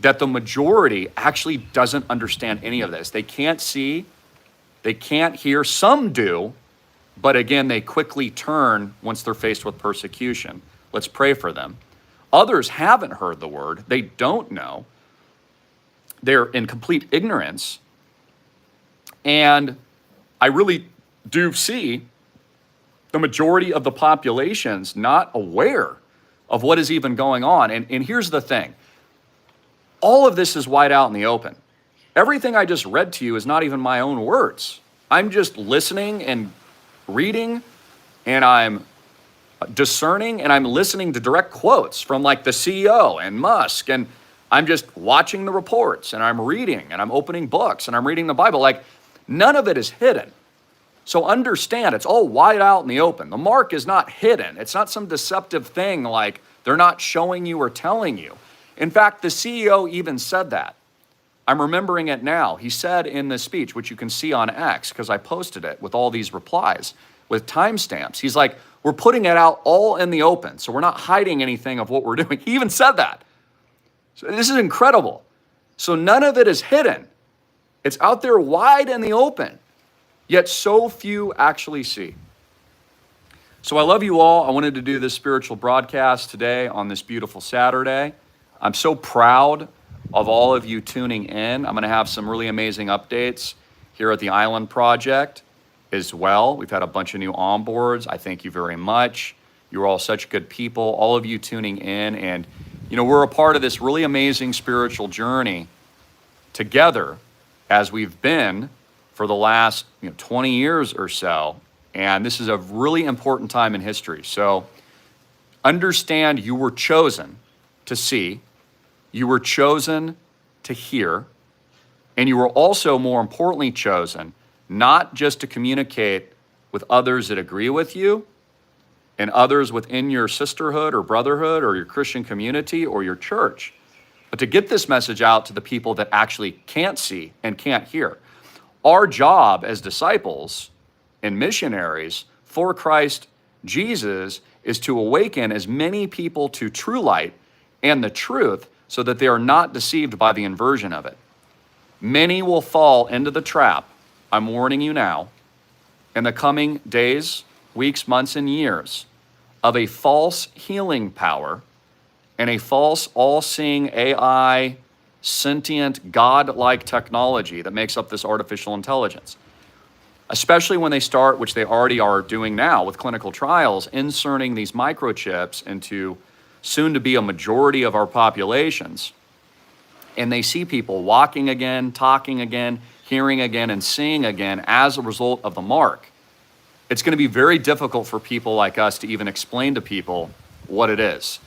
that the majority actually doesn't understand any of this. They can't see, they can't hear. Some do, but again, they quickly turn once they're faced with persecution. Let's pray for them. Others haven't heard the word. They don't know. They're in complete ignorance. And I really do see the majority of the population's not aware of what is even going on. And here's the thing. All of this is wide out in the open. Everything I just read to you is not even my own words. I'm just listening and reading, and I'm discerning, and I'm listening to direct quotes from like the CEO and Musk, and I'm just watching the reports, and I'm reading, and I'm opening books, and I'm reading the Bible. Like, none of it is hidden. So understand, it's all wide out in the open. The mark is not hidden. It's not some deceptive thing like they're not showing you or telling you. In fact, the CEO even said that. I'm remembering it now. He said in the speech, which you can see on X, because I posted it with all these replies, with timestamps. He's like, we're putting it out all in the open, so we're not hiding anything of what we're doing. He even said that. So this is incredible. So none of it is hidden. It's out there wide in the open, yet so few actually see. So I love you all. I wanted to do this spiritual broadcast today on this beautiful Saturday. I'm so proud of all of you tuning in. I'm going to have some really amazing updates here at the Island Project as well. We've had a bunch of new onboards. I thank you very much. You're all such good people, all of you tuning in. And, you know, we're a part of this really amazing spiritual journey together as we've been for the last 20 years or so. And this is a really important time in history. So understand you were chosen to see, you were chosen to hear, and you were also, more importantly, chosen not just to communicate with others that agree with you and others within your sisterhood or brotherhood or your Christian community or your church, but to get this message out to the people that actually can't see and can't hear. Our job as disciples and missionaries for Christ Jesus is to awaken as many people to true light and the truth so that they are not deceived by the inversion of it. Many will fall into the trap, I'm warning you now, in the coming days, weeks, months, and years of a false healing power and a false all-seeing AI, sentient, God-like technology that makes up this artificial intelligence. Especially when they start, which they already are doing now with clinical trials, inserting these microchips into soon to be a majority of our populations. And they see people walking again, talking again, hearing again, and seeing again as a result of the mark. It's going to be very difficult for people like us to even explain to people what it is.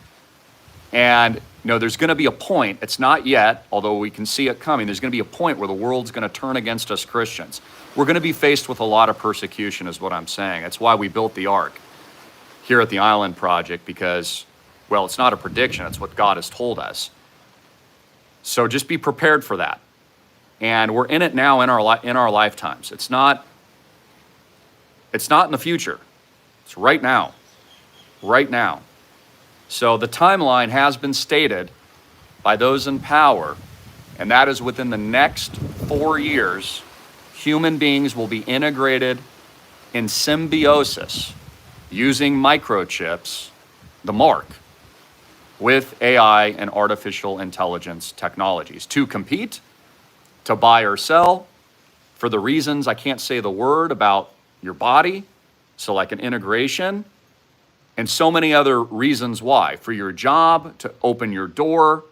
And there's going to be a point, it's not yet, although we can see it coming, there's going to be a point where the world's going to turn against us Christians. We're going to be faced with a lot of persecution is what I'm saying. That's why we built the Ark here at the Island Project, because, well, it's not a prediction, it's what God has told us. So just be prepared for that. And we're in it now in our lifetimes. It's not in the future. It's right now. Right now. So the timeline has been stated by those in power, and that is within the next 4 years, human beings will be integrated in symbiosis using microchips, the mark, with AI and artificial intelligence technologies to compete, to buy or sell, for the reasons I can't say the word about your body, so like an integration, and so many other reasons why, for your job, to open your door.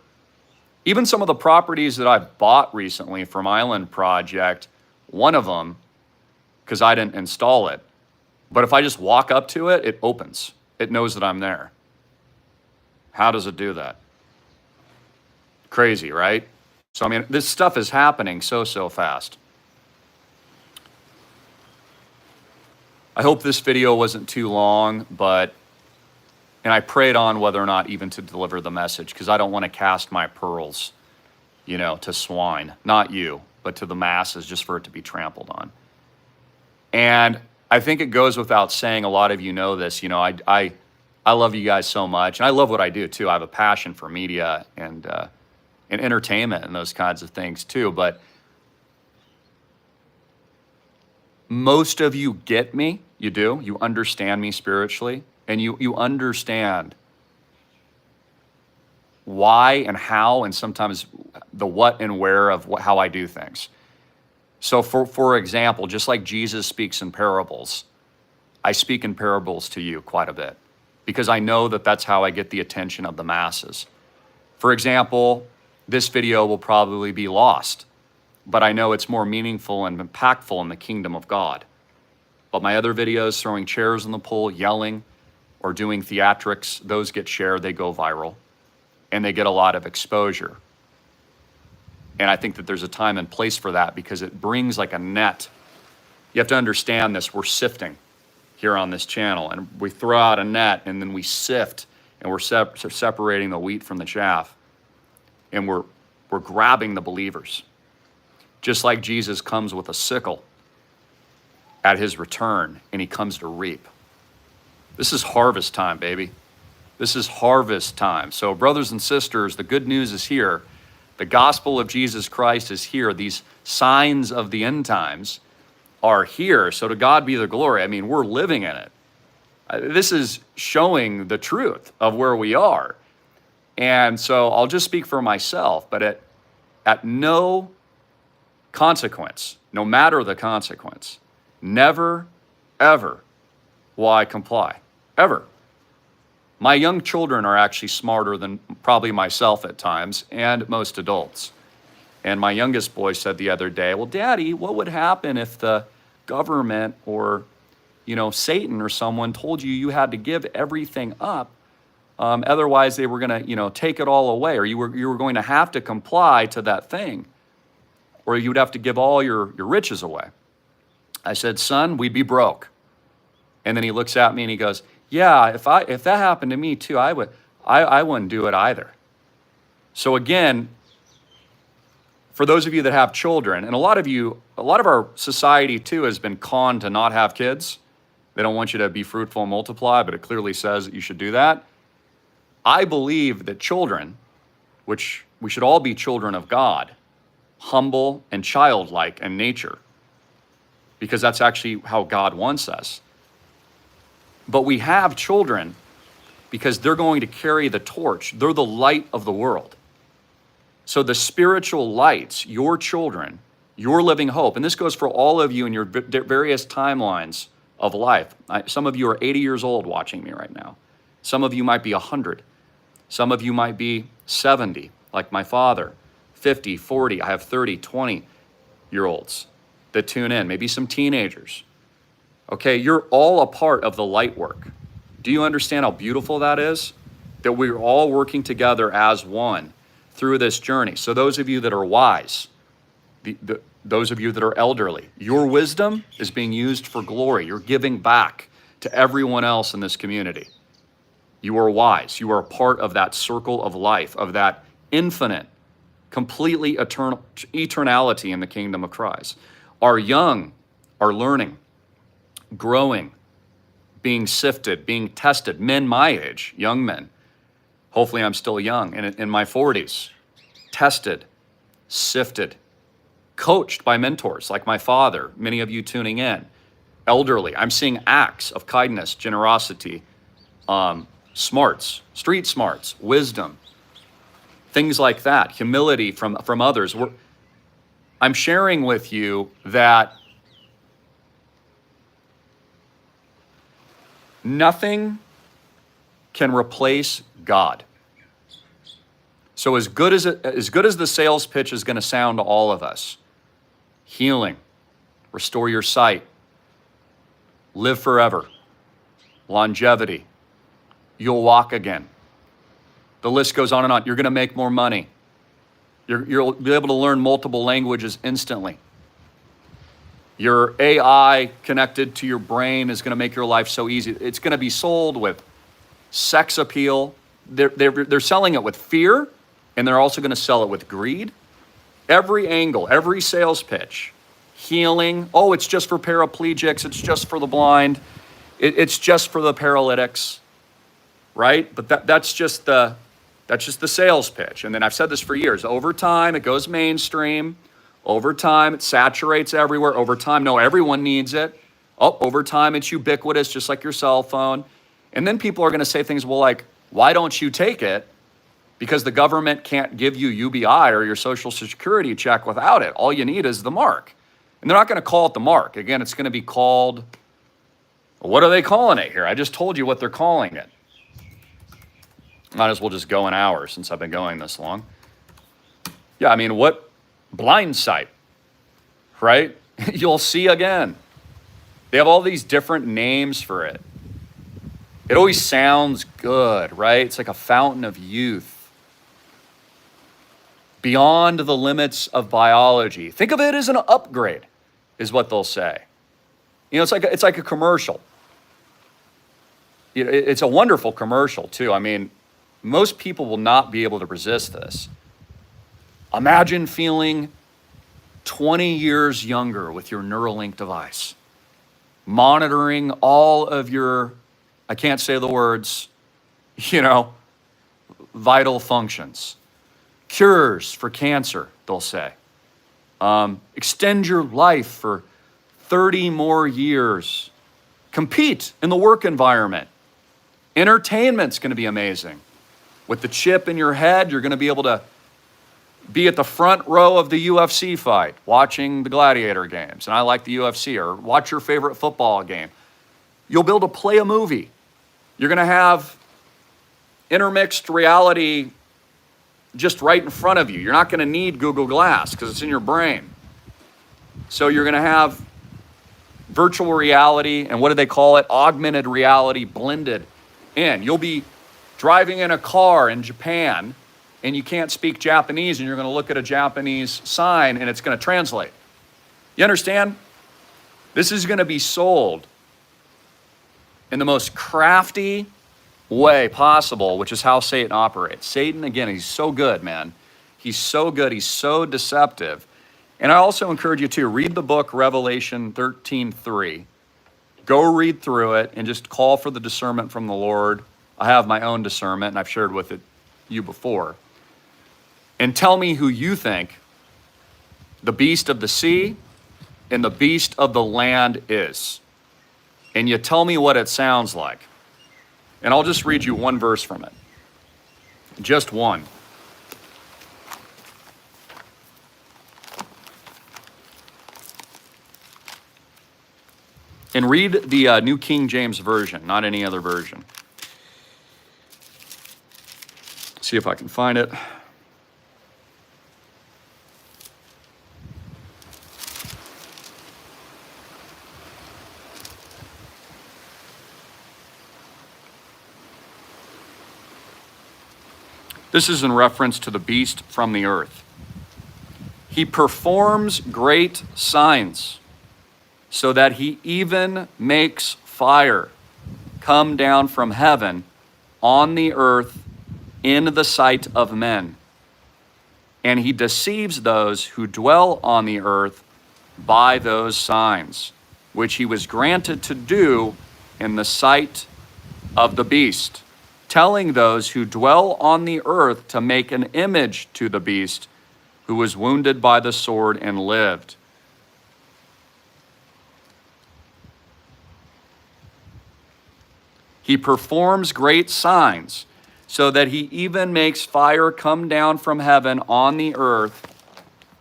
Even some of the properties that I've bought recently from Island Project, one of them, because I didn't install it, but if I just walk up to it, it opens. It knows that I'm there. How does it do that? Crazy, right? So, I mean, this stuff is happening so fast. I hope this video wasn't too long, and I prayed on whether or not even to deliver the message, because I don't want to cast my pearls, to swine. Not you, but to the masses, just for it to be trampled on. And I think it goes without saying, a lot of you know this, I I love you guys so much. And I love what I do too. I have a passion for media and entertainment and those kinds of things too. But most of you get me. You do. You understand me spiritually. And you understand why and how, and sometimes the what and where of how I do things. So for example, just like Jesus speaks in parables, I speak in parables to you quite a bit because I know that that's how I get the attention of the masses. For example, this video will probably be lost, but I know it's more meaningful and impactful in the kingdom of God. But my other videos, throwing chairs in the pool, yelling, or doing theatrics, those get shared, they go viral, and they get a lot of exposure. And I think that there's a time and place for that because it brings like a net. You have to understand this, we're sifting here on this channel, and we throw out a net and then we sift, and we're separating the wheat from the chaff, and we're grabbing the believers. Just like Jesus comes with a sickle at his return, and he comes to reap. This is harvest time, baby. This is harvest time. So brothers and sisters, the good news is here. The gospel of Jesus Christ is here. These signs of the end times are here. So to God be the glory. I mean, we're living in it. This is showing the truth of where we are. And so I'll just speak for myself, but at no consequence, no matter the consequence, never, ever will I comply, ever. My young children are actually smarter than probably myself at times and most adults. And my youngest boy said the other day, well, Daddy, what would happen if the government or, Satan or someone told you had to give everything up? Otherwise, they were going to, take it all away, or you were going to have to comply to that thing, or you would have to give all your riches away. I said, son, we'd be broke. And then he looks at me and he goes, yeah, if that happened to me too, I wouldn't do it either. So again, for those of you that have children, and a lot of our society too has been conned to not have kids. They don't want you to be fruitful and multiply, but it clearly says that you should do that. I believe that children, which we should all be children of God, humble and childlike in nature, because that's actually how God wants us. But we have children because they're going to carry the torch. They're the light of the world. So the spiritual lights, your children, your living hope, and this goes for all of you in your various timelines of life. Some of you are 80 years old watching me right now. Some of you might be 100. Some of you might be 70, like my father, 50, 40. I have 30, 20-year-olds that tune in, maybe some teenagers. Okay, you're all a part of the light work. Do you understand how beautiful that is? That we're all working together as one through this journey. So those of you that are wise, those of you that are elderly, your wisdom is being used for glory. You're giving back to everyone else in this community. You are wise. You are a part of that circle of life, of that infinite, completely eternal eternality in the kingdom of Christ. Our young are learning, growing, being sifted, being tested. Men my age, young men, hopefully I'm still young, in my 40s, tested, sifted, coached by mentors like my father, many of you tuning in, elderly. I'm seeing acts of kindness, generosity, smarts, street smarts, wisdom, things like that, humility from others. I'm sharing with you that nothing can replace God. So as good as the sales pitch is going to sound to all of us, healing, restore your sight, live forever, longevity, you'll walk again. The list goes on and on. You're going to make more money. You'll be able to learn multiple languages instantly. Your AI connected to your brain is going to make your life so easy. It's going to be sold with sex appeal. They're selling it with fear, and they're also going to sell it with greed. Every angle, every sales pitch, healing. Oh, it's just for paraplegics. It's just for the blind. It's just for the paralytics. right? But that's just the sales pitch. And then I've said this for years. Over time, it goes mainstream. Over time, it saturates everywhere. Over time, no, everyone needs it. Oh, over time, it's ubiquitous, just like your cell phone. And then people are going to say things, well, like, why don't you take it? Because the government can't give you UBI or your social security check without it. All you need is the mark. And they're not going to call it the mark. Again, it's going to be called, what are they calling it here? I just told you what they're calling it. Might as well just go an hour since I've been going this long. Yeah, I mean, what? Blind sight, right? You'll see again. They have all these different names for it. It always sounds good, right? It's like a fountain of youth. Beyond the limits of biology. Think of it as an upgrade, is what they'll say. You know, it's like a commercial. It's a wonderful commercial, too. I mean, most people will not be able to resist this. Imagine feeling 20 years younger with your Neuralink device, monitoring all of your, I can't say the words, vital functions. Cures for cancer, they'll say. Extend your life for 30 more years. Compete in the work environment. Entertainment's going to be amazing. With the chip in your head, you're going to be able to be at the front row of the UFC fight, watching the gladiator games, and I like the UFC, or watch your favorite football game. You'll be able to play a movie. You're going to have intermixed reality just right in front of you. You're not going to need Google Glass because it's in your brain. So you're going to have virtual reality, and what do they call it? Augmented reality blended in. You'll be driving in a car in Japan, and you can't speak Japanese, and you're going to look at a Japanese sign, and it's going to translate. You understand? This is going to be sold in the most crafty way possible, which is how Satan operates. Satan, again, he's so good, man. He's so good. He's so deceptive. And I also encourage you to read the book Revelation 13:3. Go read through it and just call for the discernment from the Lord. I have my own discernment, and I've shared with you before. And tell me who you think the beast of the sea and the beast of the land is. And you tell me what it sounds like. And I'll just read you one verse from it. Just one. And read the New King James Version, not any other version. See if I can find it. This is in reference to the beast from the earth. He performs great signs, so that he even makes fire come down from heaven on the earth in the sight of men. And he deceives those who dwell on the earth by those signs, which he was granted to do in the sight of the beast, telling those who dwell on the earth to make an image to the beast who was wounded by the sword and lived. He performs great signs, so that he even makes fire come down from heaven on the earth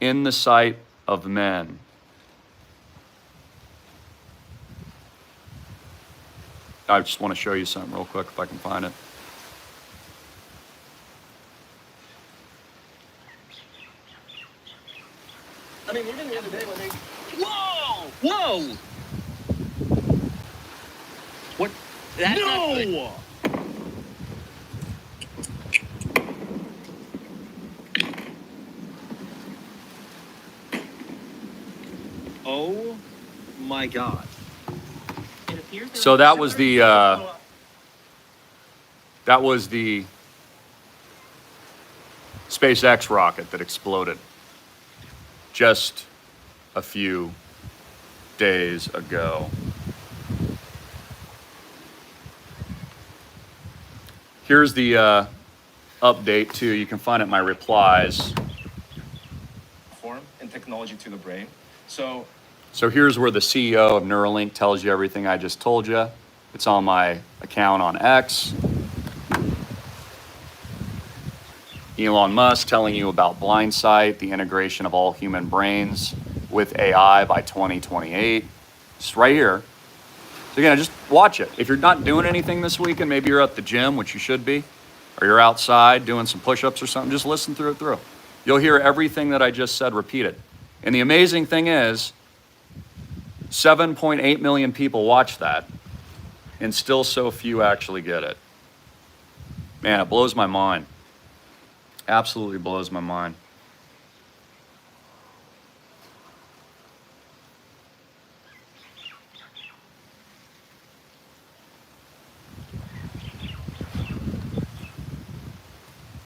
in the sight of men. I just want to show you something real quick if I can find it. I mean, even the other day when they... Whoa! Whoa! What? That's not good. Oh my God. So that was the SpaceX rocket that exploded just a few days ago. Here's the update too. You can find it in my replies. Form and technology to the brain. So here's where the CEO of Neuralink tells you everything I just told you. It's on my account on X. Elon Musk telling you about blindsight, the integration of all human brains with AI by 2028. It's right here. So again, just watch it. If you're not doing anything this weekend, maybe you're at the gym, which you should be, or you're outside doing some push-ups or something, just listen through it through. You'll hear everything that I just said repeated. And the amazing thing is, 7.8 million people watch that, and still so few actually get it. Man, it blows my mind. Absolutely blows my mind.